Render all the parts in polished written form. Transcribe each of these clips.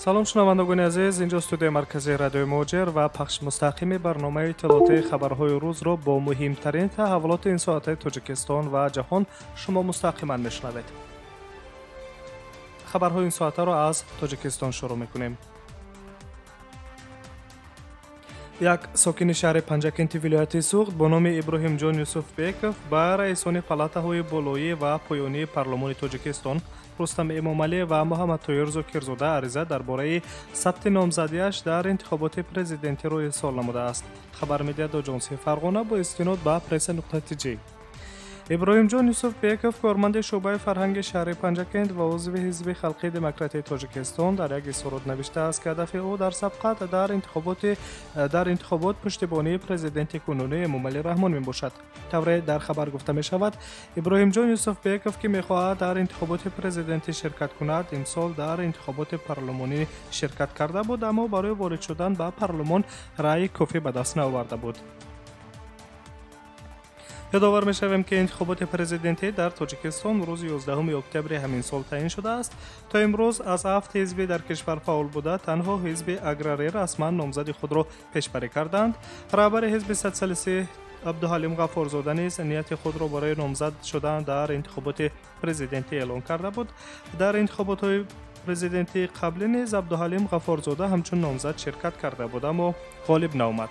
салом шунавандагони азиз, инҷо студияи марказии радиои муҳоҷир ва пахши мустақими барномаи иттилоотии хабарҳои рӯзро бо муҳимтарин таҳаввулоти ин соатаи Тоҷикистон ва ҷаҳон шумо мустақиман мешунавед. хабарҳои ин соатаро аз Тоҷикистон шурӯъ мекунем. як сокини шаҳри Панҷакенти вилояти Суғд бо номи Иброҳимҷон Юсуфбеков ба раисони палатаҳои болоӣ ва поёнии парлумони Тоҷикистон Рустам Эмомалӣ ва Муҳаммад Тоир Зокирзода ариза дар бораи сабти номзадиаш дар интихоботи президентиро ирсол намудааст. Хабар медиҳад оҷонсии Фарғона бо истинод ба пресса.тж. Иброҳимҷон Юсуфбеков корманди шуъбаи фарҳанги шаҳри Панҷакент ва узви ҳизби халқии демократии Тоҷикистон дар як изҳорот навиштааст ки ҳадафи ӯ дар сабқат дар интихобот пуштибонии президенти кунунӣ Эмомалӣ Раҳмон мебошад. тавре дар хабар гуфта мешавад, Иброҳимҷон Юсуфбеков ки мехоҳад дар интихоботи президентӣ ширкат кунад, имсол дар интихоботи парлумонӣ ширкат карда буд, аммо барои ворид шудан ба парлумон раъи кофӣ ба даст наоварда буд. ёдовар мешавем ки интихоботи президентӣ дар Тоҷикистон рӯзи 11 октябри ҳамин сол таъин шудааст. То имрӯз аз 7 ҳизби дар кишвар фаъол буда танҳо ҳизби аграрӣ расман номзади худро пешбарӣ карданд. раҳбари ҳизби социалистӣ Абдуҳалим Ғаффорзода низ нияти худро барои номзад шудан дар интихоботи президентӣ эълон карда буд. дар интихоботҳои президентии қаблӣ низ Абдуҳалим Ғаффорзода ҳамчун номзад ширкат карда буд, аммо ғолиб наомад.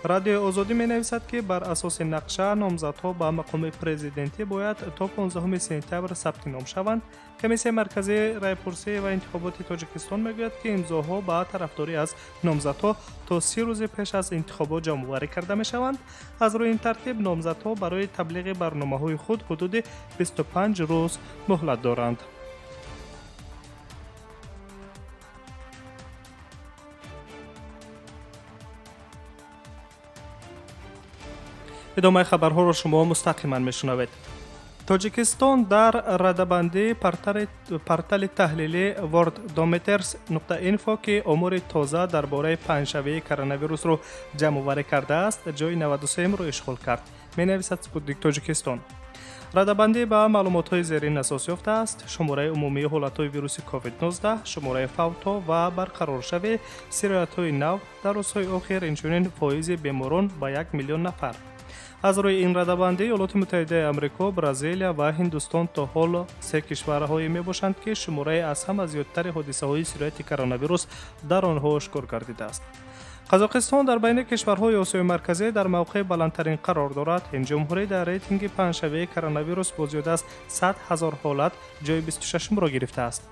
радиои озодӣ менависад ки бар асоси нақша номзадҳо ба мақоми президентӣ бояд то 15 сентябр сабти ном шаванд. комиссияи марказии райпурсӣ ва интихоботи Тоҷикистон мегӯяд ки имзоҳо ба тарафдорӣ аз номзадҳо то 30 рӯзи пеш аз интихобот ҷамъоварӣ карда мешаванд. аз рӯи ин тартиб номзадҳо барои таблиғи барномаҳои худ ҳудуди 25 рӯз муҳлат доранд. идомаи хабарҳоро шумо мустақиман мешунавед. Тоҷикистон дар радабании портали таҳлилӣ Worldometers.info ки омори тоза дар бораи паҳншавии коронавирусро ҷамъоварӣ кардааст, ҷойи 93-ро ишғол кард, менависад Спутник Тоҷикистон. радабандӣ ба маълумотҳои зерин асос ёфтааст: шумораи умумии ҳолатҳои вируси COVID-19, шумораи фавтҳо ва барқароршавии сироятҳои нав дар рӯзҳои охир, инчунин фоизи беморон ба 1 миллион нафар. аз рӯи ин радабандӣ Иёлоти Муттаҳидаи Амрико, Бразилия ва Ҳиндустон то ҳоло се кишварҳое мебошанд ки шумораи аз ҳама зиёдтари ҳодисаҳои сирояти коронавирус дар онҳо ошкор гардидааст. Қазоқистон дар байни кишварҳои Осиёи Марказӣ дар мавқеи баландтарин қарор дорад. Ин ҷумҳурӣ дар рейтинги паҳншавии коронавирус бо зиёда аз 100 000 ҳолат ҷойи 26-ро гирифтааст.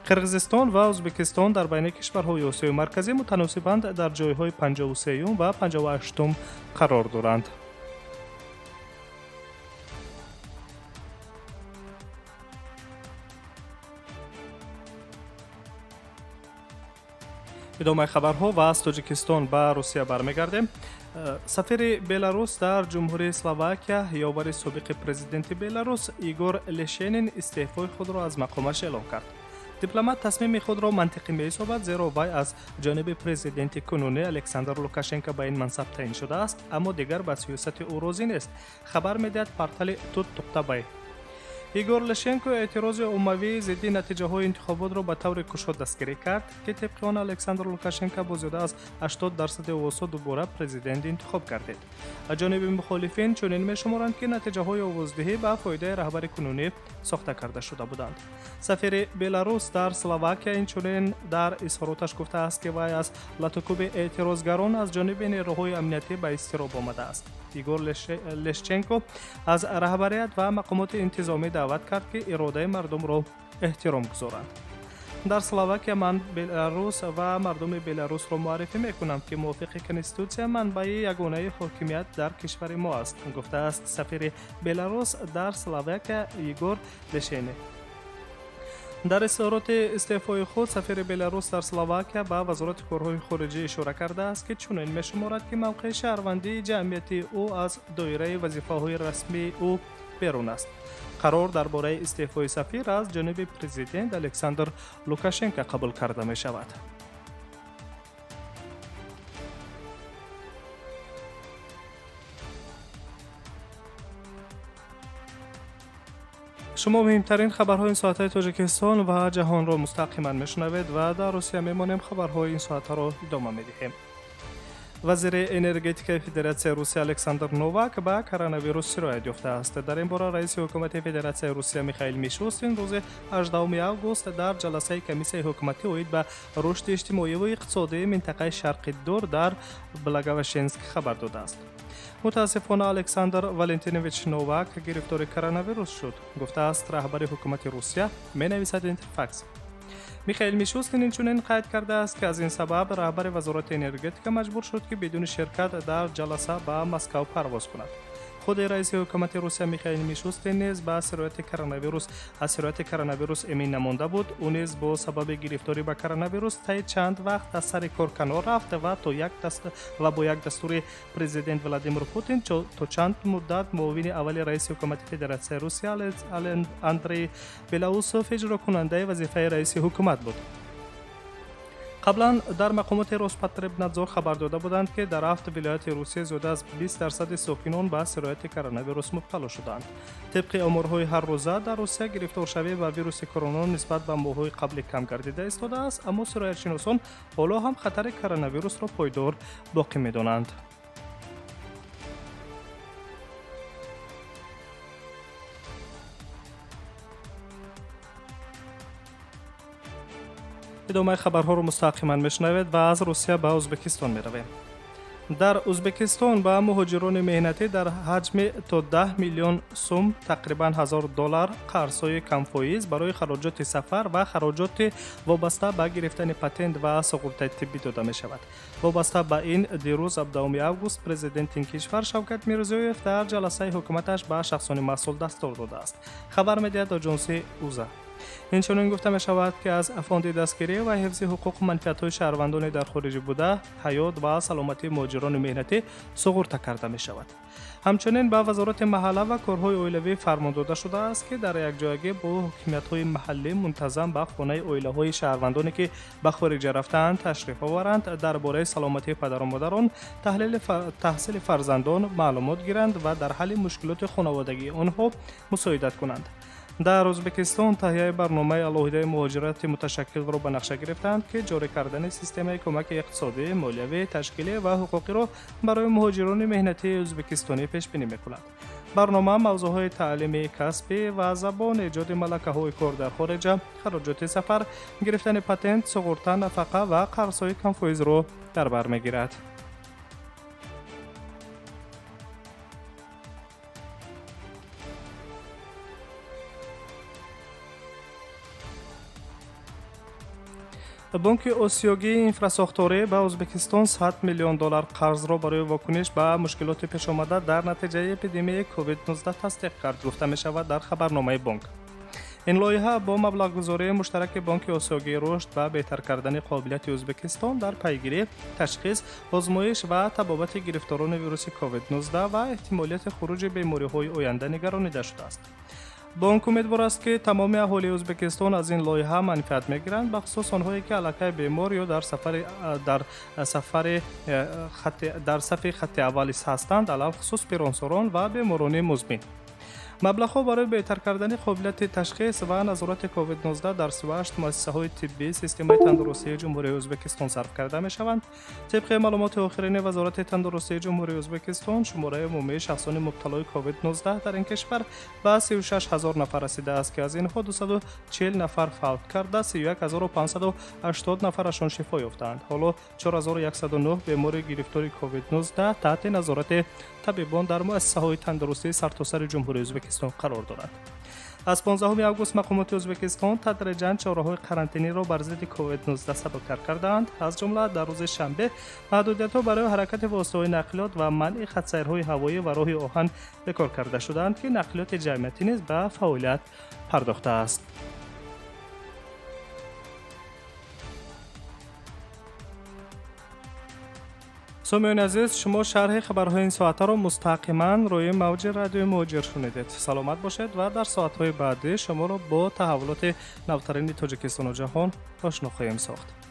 Қирғизистон ва Ӯзбекистон дар байни кишварҳои Осиёи Марказӣ мутаносибанд дар ҷойҳои 53 ва 58 қарор доранд. идомаи хабарҳо ва аз Тоҷикистон ба Русия бармегардем. Сафири Беларус дар ҷумҳурии Словакия ёвари собиқи президенти Беларус Игор Лешенин истеъфои худро аз мақомаш эълон кард. дипломат тасмими худро мантиқӣ меҳисобад, зеро вай аз ҷониби президенти кунунӣ Александр Лукашенко ба ин мансаб таъин шудааст, аммо дигар ба сиёсати ӯ розӣ нест. хабар медиҳад портали тут.бай. Игор Лешенко эътирози оммавии зидди натиҷаҳои интихоботро ба таври кушод дастгирӣ кард, ки табқи он Александр Лукашенко бо зиёда аз 80% овозҳо дубора президенти интихоб гардид. аз ҷониби мухолифин чунин мешуморанд, ки натиҷаҳои овоздиҳӣ ба фоидаи раҳбари кунунӣ сохта карда шуда буданд. Сафири Беларус дар Словакия инчунин дар изҳороташ гуфтааст, ки вай аз латукуби эътирозгарон аз ҷониби нерӯҳои амниятӣ ба изтироб омадааст. Игор Лешенко аз раҳбарият ва мақомоти интизомӣ даъват кард, ки иродаи мардумро эҳтиром гузоранд. дар Словакия ман Беларус ва мардуми Беларусро муаррифӣ мекунам, ки мувофиқи конститутсия манбаи ягонаи ҳокимият дар кишвари мо аст, гуфтааст сафири Беларус дар Словакия Игор Лешенин. дар изҳороти истеъфои худ сафири Беларус дар Словакия ба вазорати корҳои хориҷӣ ишора кардааст, ки чунин мешуморад, ки мавқеи шаҳрвандии ҷамъиятии ӯ аз доираи вазифаҳои расмии ӯ берун аст. қарор дар бораи истеъфои сафир аз ҷониби президент Александр Лукашенко қабул карда мешавад. شما مهمترین خبرهای این ساعت تاجیکستان و جهان را مستقیما میشنوید و در روسیه میمانیم. خبرهای این ساعت را ادامه میدهیم. وزیر انرژتیکای فدراسیای روسیه الکساندر نوواک به کوروناویروس سرایت یافته است. در این باره رئیس حکومت فدراسیای روسیه میخائیل میشوستین روز 18 آگوست در جلسه کمیسیای حکومتی اوید به رشد اجتماعی و اقتصادی منطقه شرق دور در بلاگوشنسک خبر داده است. متاسفانه الکساندر والنتینویچ نوواک گرفتار کوروناویروس شد. گفته است رهبر حکومت روسیه مینویسد انترفاکس. میخائیل میشوستین اینچنین قید کرده است که از این سبب رهبر وزارت انرژتیک مجبور شد که بدون شرکت در جلسه به مسکو پرواز کند. خود رئیس حکومت روسیه میخائیل میشوستین نیز به سرایت کوروناویروس امین نمانده بود. او نیز با سبب گرفتاری به کوروناویروس طی چند وقت از سر کار کنار رفت و با یک دستور پرزیدنت ولادیمیر پوتین تا چند مدت معاون اول رئیس حکومت فدراسیای روسیه اندری بلاوسوف اجرا کننده وظیفه رئیس حکومت بود. قبلا در مقامات روسپاتربنادزور خبر داده بودند که در 7 ولایت روسیه زیاده از 20% ساکنان به سرایت کوروناویروس مبتلا شدند. طبق آمارهای هر روزه در روسیه گرفتار شوی به ویروس کرونا نسبت به ماه‌های قبل کم گردیده ایستاده است، اما سرایت شناسان حالا هم خطر کوروناویروس را پایدار باقی می‌دانند. ادامه خبرها رو مستقیما میشنوید و از روسیه به ازبکستان میرویم. در ازبکستان به مهاجران مهنتی در حجم تا 10 میلیون سوم تقریبا $1000 قرض‌های کم‌فایز برای خراجات سفر و خراجات وابسته به گرفتن پتنت و سقوط طبی داده می شود. وابسته به این دیروز 17 آگوست پرزیدنت این کشور شوکت میرزیویف در جلسه حکومتش به شخصان مسئول دستور داده است. خبر می‌دهد آژانس اوزا. اینچنین گفته می شود که از افاند دستگیری و حفظ حقوق و منفعت‌های شهروندان در خارج بوده حیات و سلامتی مهاجران مهنتی سقوط کرده می شود. همچنین به وزارت محله و کارهای اولیوی فرمان داده شده است که در یک جایگاه با حکومت‌های محلی منتظم به خانه اولیه‌های شهروندانی که به خارج رفتند تشریف آورند درباره سلامتی پدر و مادران، تحصیل فرزندان معلومات گیرند و در حل مشکلات خانوادگی آنها مساعدت کنند. در ازبکستان تهیه برنامه علاهده مهاجرتی متشکل را به نقشه گرفتند که جاری کردن سیستم کمک اقتصادی، مالیوی، تشکیلی و حقوقی را برای مهاجران مهنتی ازبکستانی پیش بینی می‌کند. برنامه موضوعهای تعلیمی، کسبی و زبان، ایجاد ملکه‌های کار در خارج، خراجات سفر، گرفتن پتنت، سقوط نفقه و قرض‌های کم‌فایز را در بر می‌گیرد. بانک آسیایی اینفراساختوری به ازبکستان $100 میلیون قرض را برای واکنش به مشکلات پیش آمده در نتیجه اپیدمی کووید 19 تصدیق کرد گفته می شود در خبرنامه بانک. این لایحه با مبلغ گذاری مشترک بانک آسیایی رشد و بهتر کردن قابلیت ازبکستان در پیگیری، تشخیص، آزمایش و تبابت گرفتاران ویروس کووید 19 و احتمالیت خروج بیماری‌های آینده نگرانیده شده است. بانک امیدوار است که تمام اهالی ازبکستان از این لایحه منفعت میگیرند، بخصوص آنهایی که علاقه بیمار یا در صف خط اول هستند، علاوه خصوص پیرانساران و بیماران مزمن. مبلغ‌ها برای بهتر کردن قابلیت تشخیص و نظارت کووید 19 در 38 مؤسسه‌های طبی سیستم تندرستی جمهوری ازبکستان صرف کرده می‌شوند. طبق معلومات آخرین وزارت تندرستی جمهوری ازبکستان، شماره عمومی شخصان مبتلای کووید 19 در این کشور به 36000 نفر رسیده است که از اینها 240 نفر فوت کرده، 31580 نفرشان شفا یافتند. حالا 4109 بیمار گرفتار کووید 19 تحت نظارت طبیبان در مؤسسه‌های تندرستی سرتاسر جمهوری ازبکستان قرار دارد. از 15 آگوست مقامات ازبکستان تدریجاً چاره‌های قرنطینه را بر ضد کووید 19 سبک‌تر کردند. از جمله در روز شنبه محدودیت‌ها برای حرکت واسطه‌های نقلیات و منع خط‌سیرهای هوایی و راه آهن بکار کرده شدند که نقلیات جمعیتی نیز به فعالیت پرداخته است. سامیان عزیز، شما شرح خبرهای این ساعت را مستقیما روی موج رادیو مهاجر شنیدید. سلامت باشید و در ساعت‌های بعدی شما را با تحولات نوترین تاجیکستان و جهان آشنا خواهیم ساخت.